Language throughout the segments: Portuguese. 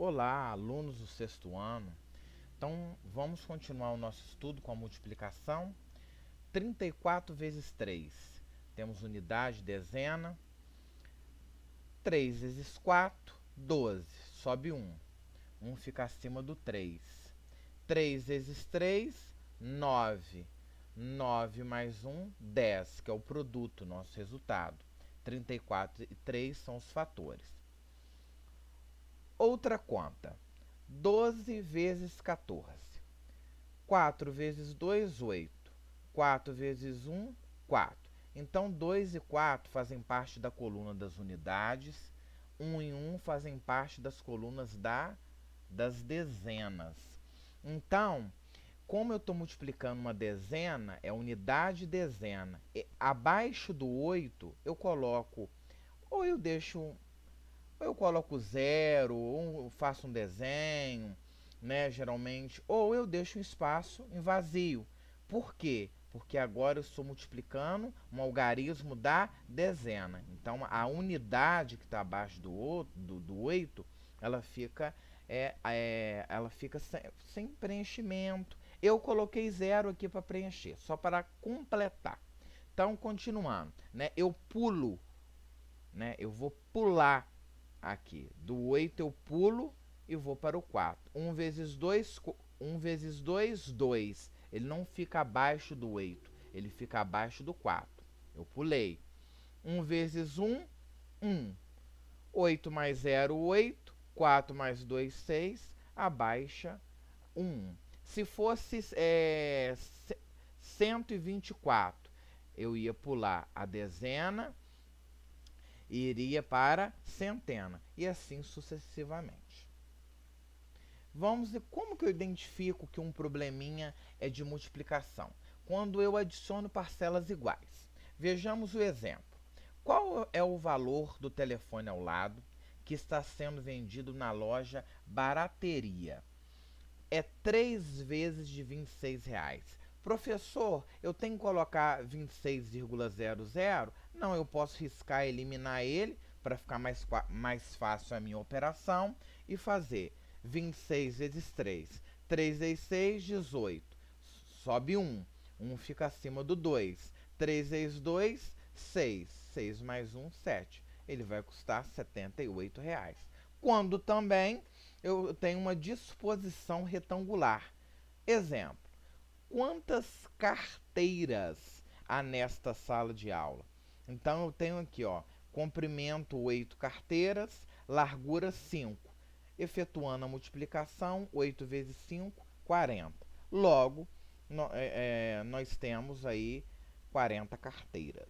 Olá, alunos do sexto ano. Então, vamos continuar o nosso estudo com a multiplicação. 34 vezes 3. Temos unidade, dezena. 3 vezes 4, 12. Sobe 1. 1 fica acima do 3. 3 vezes 3, 9. 9 mais 1, 10, que é o produto, nosso resultado. 34 e 3 são os fatores. Outra conta. 12 vezes 14. 4 vezes 2, 8. 4 vezes 1, 4. Então, 2 e 4 fazem parte da coluna das unidades. 1 e 1 fazem parte das colunas das dezenas. Então, como eu estou multiplicando uma dezena, é unidade dezena. E abaixo do 8, eu coloco, ou eu deixo ou eu coloco zero, ou faço um desenho, né, geralmente, ou eu deixo um espaço em vazio. Por quê? Porque agora eu estou multiplicando um algarismo da dezena. Então, a unidade que está abaixo do 8, ela fica, ela fica sem preenchimento. Eu coloquei zero aqui para preencher, só para completar. Então, continuando, né, eu pulo, né, eu vou pular aqui. Do 8 eu pulo e vou para o 4. 1 vezes 2, 1 vezes 2, 2. Ele não fica abaixo do 8, ele fica abaixo do 4. Eu pulei. 1 vezes 1, 1. 8 mais 0, 8. 4 mais 2, 6. Abaixa 1. Se fosse 124, eu ia pular a dezena e iria para centena, e assim sucessivamente. Vamos ver como que eu identifico que um probleminha é de multiplicação. Quando eu adiciono parcelas iguais. Vejamos o exemplo. Qual é o valor do telefone ao lado que está sendo vendido na loja Barateria? É 3 vezes de R$ 26. Professor, eu tenho que colocar 26,00? Não, eu posso riscar e eliminar ele para ficar mais fácil a minha operação e fazer 26 vezes 3. 3 vezes 6, 18. Sobe 1. 1 fica acima do 2. 3 vezes 2, 6. 6 mais 1, 7. Ele vai custar R$ 78. Quando também eu tenho uma disposição retangular. Exemplo: quantas carteiras há nesta sala de aula? Então eu tenho aqui, ó, comprimento 8 carteiras, largura 5. Efetuando a multiplicação, 8 vezes 5, 40. Logo, nós temos aí 40 carteiras.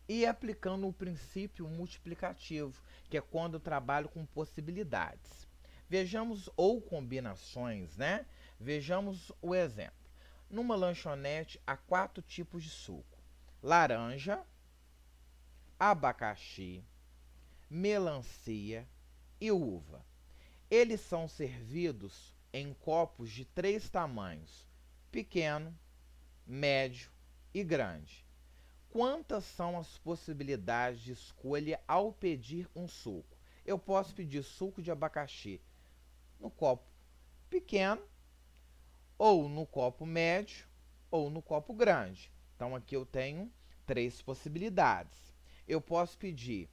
E aplicando o princípio multiplicativo, que é quando eu trabalho com possibilidades. Vejamos, ou combinações, né? Vejamos o exemplo. Numa lanchonete há 4 tipos de suco: laranja, abacaxi, melancia e uva. Eles são servidos em copos de 3 tamanhos: pequeno, médio e grande. Quantas são as possibilidades de escolha ao pedir um suco? Eu posso pedir suco de abacaxi no copo pequeno, ou no copo médio, ou no copo grande. Então aqui eu tenho 3 possibilidades. Eu posso pedir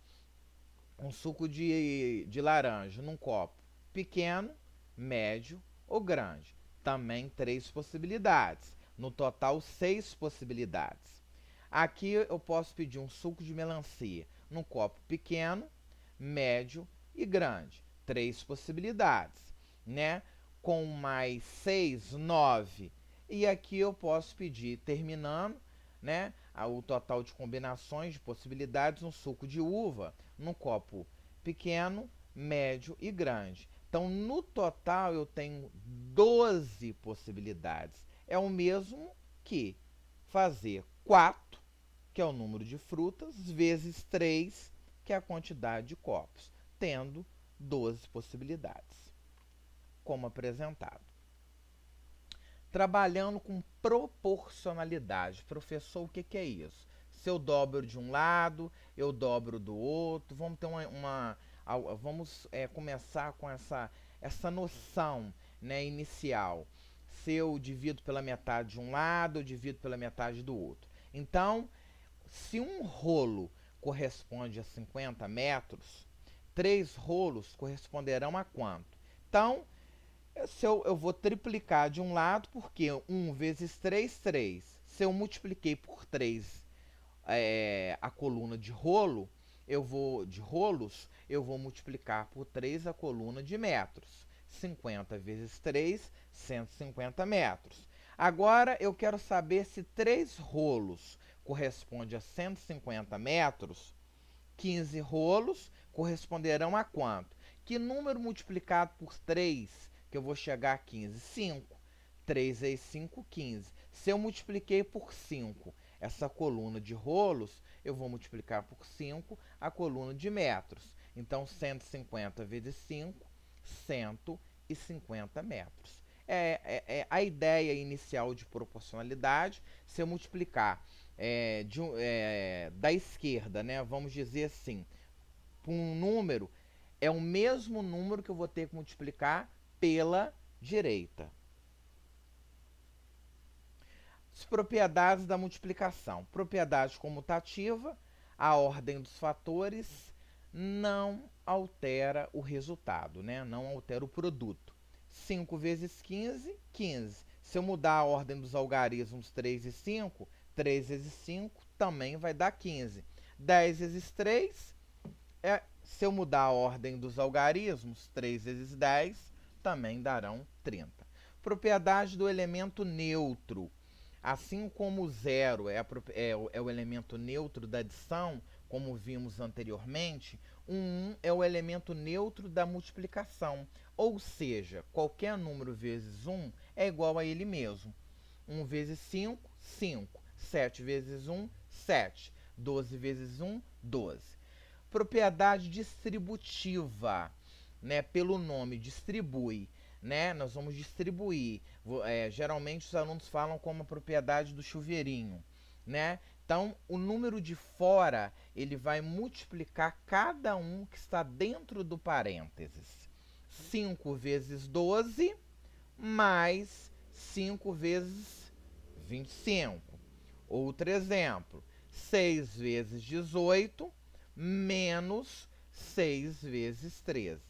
um suco de laranja num copo pequeno, médio ou grande. Também 3 possibilidades. No total, 6 possibilidades. Aqui eu posso pedir um suco de melancia num copo pequeno, médio e grande. 3 possibilidades, né? Com mais 6, 9. E aqui eu posso pedir, terminando, né, o total de combinações de possibilidades, um suco de uva num copo pequeno, médio e grande. Então, no total, eu tenho 12 possibilidades. É o mesmo que fazer 4, que é o número de frutas, vezes 3, que é a quantidade de copos, tendo 12 possibilidades, como apresentado. Trabalhando com proporcionalidade. Professor, o que é isso? Se eu dobro de um lado, eu dobro do outro. Vamos ter Vamos começar com essa noção, né, inicial. Se eu divido pela metade de um lado, eu divido pela metade do outro. Então, se um rolo corresponde a 50 metros, 3 rolos corresponderão a quanto? Então, se eu vou triplicar de um lado, porque 1 vezes 3, 3. Se eu multipliquei por 3 a coluna de rolo, de rolos, eu vou multiplicar por 3 a coluna de metros. 50 vezes 3, 150 metros. Agora eu quero saber se 3 rolos corresponde a 150 metros, 15 rolos corresponderão a quanto? Que número multiplicado por 3 que eu vou chegar a 15? 5. 3 vezes 5, 15. Se eu multipliquei por 5 essa coluna de rolos, eu vou multiplicar por 5 a coluna de metros. Então, 150 vezes 5, 150 metros. A ideia inicial de proporcionalidade. Se eu multiplicar da esquerda, né, vamos dizer assim, por um número, é o mesmo número que eu vou ter que multiplicar pela direita. As propriedades da multiplicação. Propriedade comutativa, a ordem dos fatores não altera o resultado, né? Não altera o produto. 5 vezes 15, 15. Se eu mudar a ordem dos algarismos 3 e 5, 3 vezes 5 também vai dar 15. 10 vezes 3, se eu mudar a ordem dos algarismos, 3 vezes 10 também darão 30. Propriedade do elemento neutro. Assim como o zero é o elemento neutro da adição, como vimos anteriormente, o 1 é o elemento neutro da multiplicação. Ou seja, qualquer número vezes 1 é igual a ele mesmo. 1 vezes 5, 5. 7 vezes 1, 7. 12 vezes 1, 12. Propriedade distributiva, né? Pelo nome, distribui. Né? Nós vamos distribuir. Geralmente os alunos falam como a propriedade do chuveirinho, né? Então, o número de fora, ele vai multiplicar cada um que está dentro do parênteses. 5 vezes 12, mais 5 vezes 25. Outro exemplo, 6 vezes 18, menos 6 vezes 13.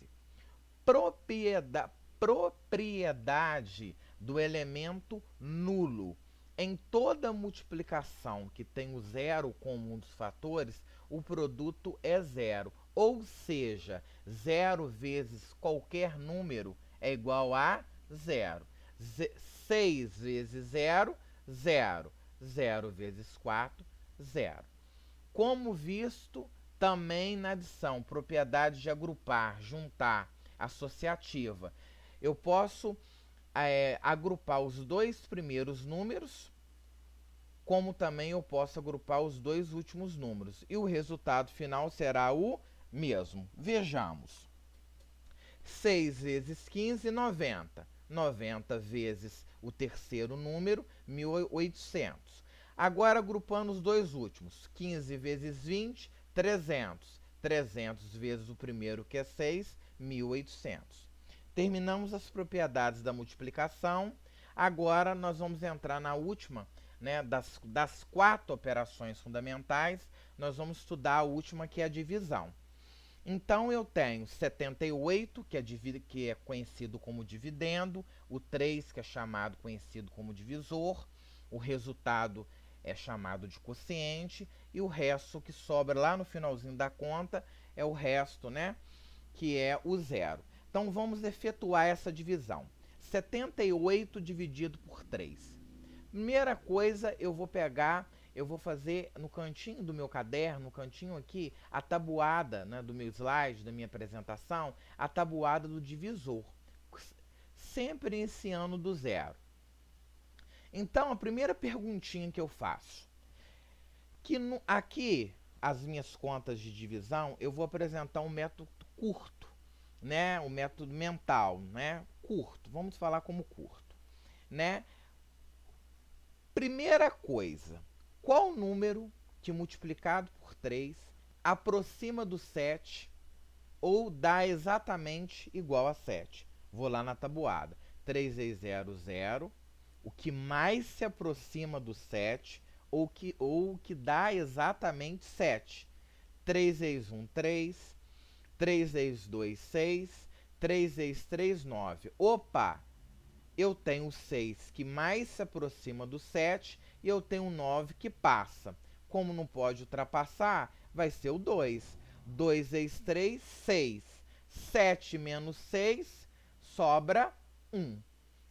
Propriedade do elemento nulo. Em toda multiplicação que tem o zero como um dos fatores, o produto é zero. Ou seja, 0 vezes qualquer número é igual a zero. 6 vezes 0, 0. 0 vezes 4, 0. Como visto, também na adição, propriedade de agrupar, juntar, associativa. Eu posso agrupar os dois primeiros números, como também eu posso agrupar os dois últimos números. E o resultado final será o mesmo. Vejamos. 6 vezes 15, 90. 90 vezes o terceiro número, 1.800. Agora, agrupando os dois últimos. 15 vezes 20, 300. 300 vezes o primeiro, que é 6, 1.800. Terminamos as propriedades da multiplicação. Agora, nós vamos entrar na última, né, das 4 operações fundamentais. Nós vamos estudar a última, que é a divisão. Então, eu tenho 78, que é conhecido como dividendo, o 3, que é conhecido como divisor, o resultado é chamado de quociente, e o resto que sobra lá no finalzinho da conta é o resto, né, que é o zero. Então, vamos efetuar essa divisão. 78 dividido por 3. Primeira coisa, eu vou fazer no cantinho do meu caderno, no cantinho aqui, a tabuada, né, do meu slide, da minha apresentação, a tabuada do divisor. Sempre iniciando do zero. Então, a primeira perguntinha que eu faço, aqui, as minhas contas de divisão, eu vou apresentar um método curto, né, um método mental, né, curto, vamos falar como curto, né. Primeira coisa, qual número que multiplicado por 3 aproxima do 7 ou dá exatamente igual a 7. Vou lá na tabuada. 3 vezes 0, 0. O que mais se aproxima do 7, ou que dá exatamente 7. 3 vezes 1, 3. 3 vezes 2, 6. 3 vezes 3, 9. Opa! Eu tenho 6 que mais se aproxima do 7 e eu tenho 9 que passa. Como não pode ultrapassar, vai ser o 2. 2 vezes 3, 6. 7 menos 6, sobra 1.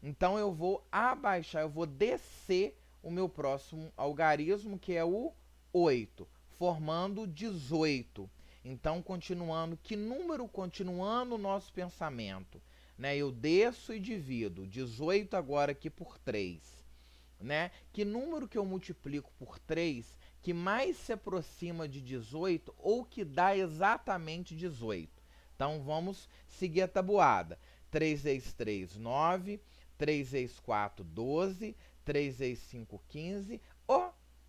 Então eu vou abaixar, eu vou descer o meu próximo algarismo, que é o 8, formando 18. Então, continuando, que número continuando o nosso pensamento? Né? Eu desço e divido 18 agora aqui por 3. Né? Que número que eu multiplico por 3 que mais se aproxima de 18 ou que dá exatamente 18? Então, vamos seguir a tabuada. 3 vezes 3, 9. 3 vezes 4, 12. 3 vezes 5, 15.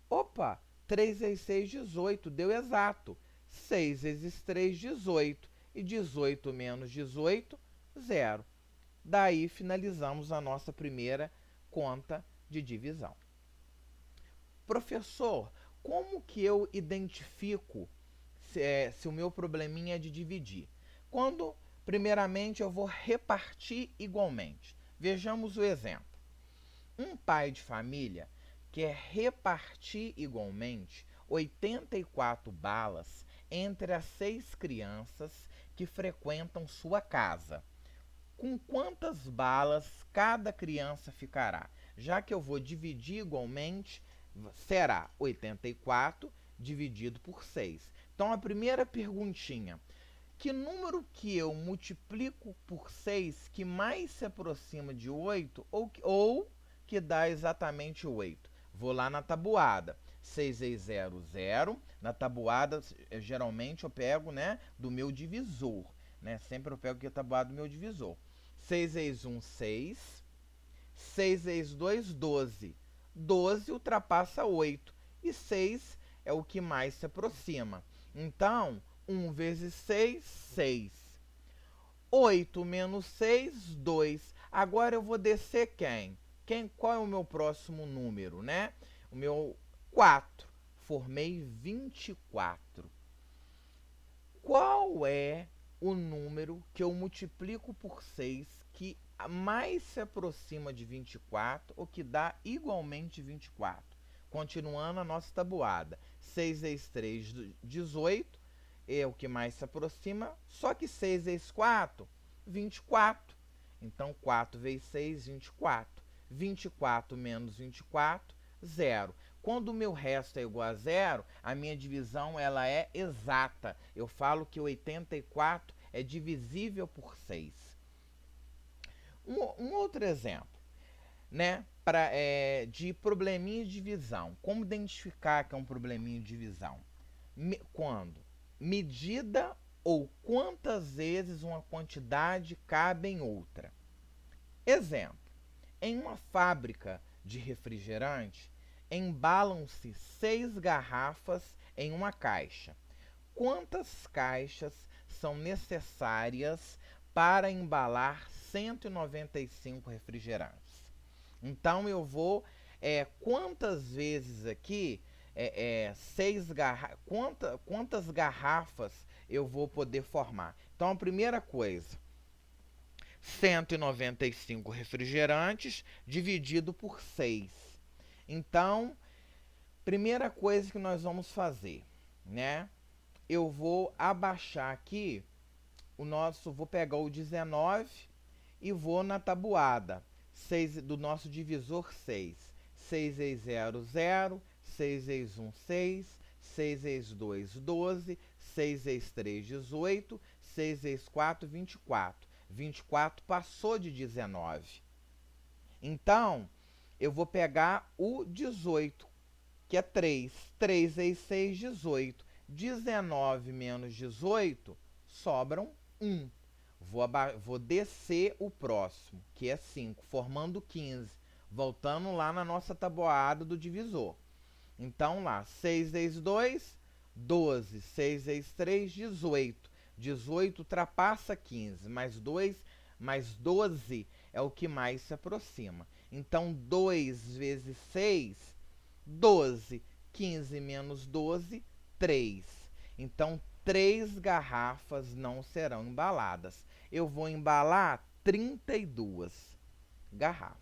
Opa! 3 vezes 6, 18. Deu exato. 6 vezes 3, 18. E 18 menos 18, 0. Daí finalizamos a nossa primeira conta de divisão. Professor, como que eu identifico se o meu probleminha é de dividir? Quando, primeiramente, eu vou repartir igualmente. Vejamos o exemplo. Um pai de família quer repartir igualmente 84 balas entre as 6 crianças que frequentam sua casa. Com quantas balas cada criança ficará? Já que eu vou dividir igualmente, será 84 dividido por 6. Então, a primeira perguntinha: que número que eu multiplico por 6 que mais se aproxima de 8 ou que dá exatamente 8? Vou lá na tabuada. 6 vezes 0, 0. Na tabuada, geralmente eu pego, né, do meu divisor. Né? Sempre eu pego aqui a tabuada do meu divisor. 6 vezes 1, 6. 6 vezes 2, 12. 12 ultrapassa 8. E 6 é o que mais se aproxima. Então, 1 vezes 6, 6. 8 menos 6, 2. Agora eu vou descer quem? Qual é o meu próximo número, né? O meu 4. Formei 24. Qual é o número que eu multiplico por 6 que mais se aproxima de 24 ou que dá igualmente 24? Continuando a nossa tabuada. 6 vezes 3, 18. É o que mais se aproxima. Só que 6 vezes 4, 24. Então, 4 vezes 6, 24. 24 menos 24, 0. Quando o meu resto é igual a 0, a minha divisão ela é exata. Eu falo que 84 é divisível por 6. Um outro exemplo, né, de probleminha de divisão. Como identificar que é um probleminha de divisão? Quando? Medida ou quantas vezes uma quantidade cabe em outra. Exemplo. Em uma fábrica de refrigerante, embalam-se 6 garrafas em uma caixa. Quantas caixas são necessárias para embalar 195 refrigerantes? Então eu vou quantas vezes aqui 6 quantas garrafas eu vou poder formar? Então a primeira coisa, 195 refrigerantes dividido por 6. Então, primeira coisa que nós vamos fazer, né? Eu vou abaixar aqui vou pegar o 19 e vou na tabuada. 6 do nosso divisor 6. 6 vezes 0, 0. 6 vezes 1, 6. 6 vezes 2, 12. 6 vezes 3, 18. 6 vezes 4, 24. 24 passou de 19. Então, eu vou pegar o 18, que é 3. 3 vezes 6, 18. 19 menos 18, sobram 1. Vou descer o próximo, que é 5, formando 15. Voltando lá na nossa tabuada do divisor. Então, lá, 6 vezes 2, 12. 6 vezes 3, 18. 18 ultrapassa 15, mais 2 mais 12 é o que mais se aproxima. Então, 2 vezes 6, 12. 15 menos 12, 3. Então, 3 garrafas não serão embaladas. Eu vou embalar 32 garrafas.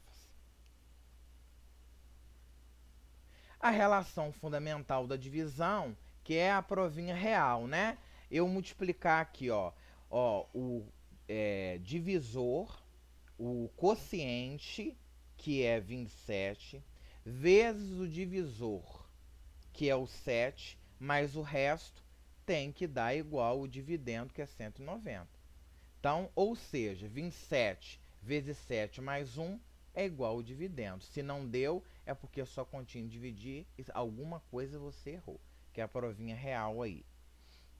A relação fundamental da divisão, que é a provinha real, né? Eu multiplicar aqui, o divisor, o quociente, que é 27, vezes o divisor, que é o 7, mais o resto tem que dar igual o dividendo, que é 190. Então, ou seja, 27 vezes 7 mais 1 é igual ao dividendo. Se não deu, é porque a sua continha dividir, alguma coisa você errou. Que é a provinha real aí,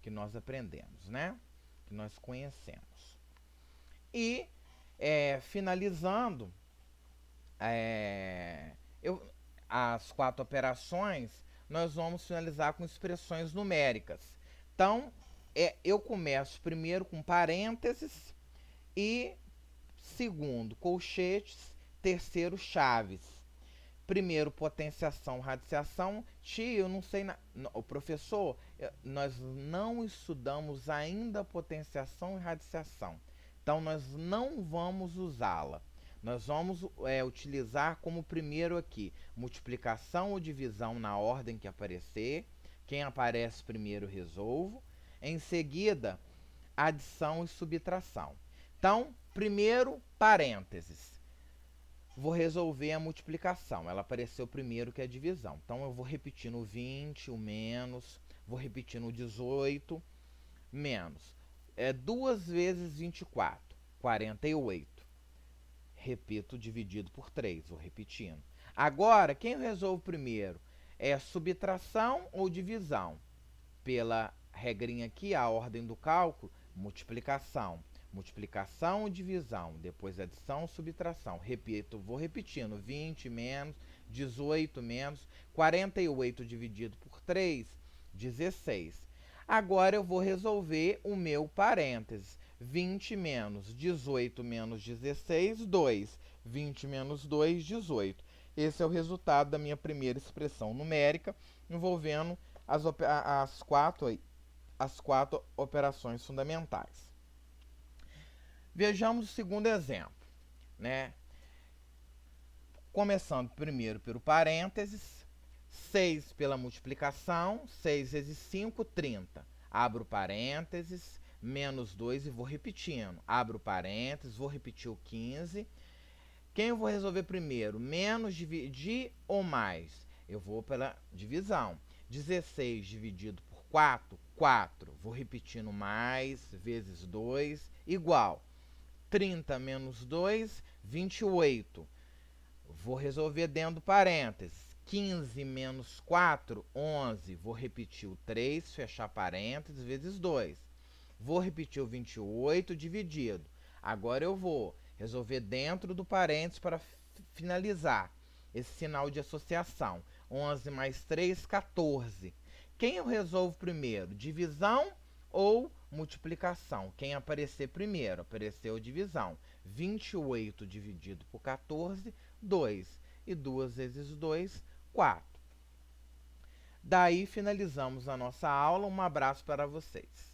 que nós aprendemos, né? Que nós conhecemos. E, finalizando, as 4 operações, nós vamos finalizar com expressões numéricas. Então, eu começo primeiro com parênteses e segundo colchetes, terceiro chaves. Primeiro potenciação, radiciação. Tio, eu não sei... O professor, nós não estudamos ainda potenciação e radiciação. Então, nós não vamos usá-la. Nós vamos utilizar como primeiro aqui, multiplicação ou divisão na ordem que aparecer. Quem aparece primeiro, resolvo. Em seguida, adição e subtração. Então, primeiro, parênteses. Vou resolver a multiplicação. Ela apareceu primeiro, que é a divisão. Então, eu vou repetir no 20, o menos. Vou repetir no 18, menos. 2 vezes 24, 48. Repito, dividido por 3. Vou repetindo. Agora, quem eu resolvo primeiro? É subtração ou divisão? Pela regrinha aqui, a ordem do cálculo, multiplicação. Multiplicação ou divisão, depois adição ou subtração. Repito, vou repetindo, 20 menos, 18 menos, 48 dividido por 3, 16. Agora eu vou resolver o meu parênteses. 20 menos 18 menos 16, 2. 20 menos 2, 18. Esse é o resultado da minha primeira expressão numérica, envolvendo as quatro operações fundamentais. Vejamos o segundo exemplo, né? Começando primeiro pelo parênteses, 6 pela multiplicação, 6 vezes 5, 30. Abro parênteses, menos 2 e vou repetindo. Abro parênteses, vou repetir o 15. Quem eu vou resolver primeiro? Menos dividir ou mais? Eu vou pela divisão. 16 dividido por 4, 4. Vou repetindo mais, vezes 2, igual. 30 menos 2, 28. Vou resolver dentro do parênteses. 15 menos 4, 11. Vou repetir o 3, fechar parênteses, vezes 2. Vou repetir o 28 dividido. Agora eu vou resolver dentro do parênteses para finalizar esse sinal de associação. 11 mais 3, 14. Quem eu resolvo primeiro? Divisão ou multiplicação? Quem aparecer primeiro? Apareceu divisão. 28 dividido por 14, 2. E 2 vezes 2, 4. Daí finalizamos a nossa aula. Um abraço para vocês.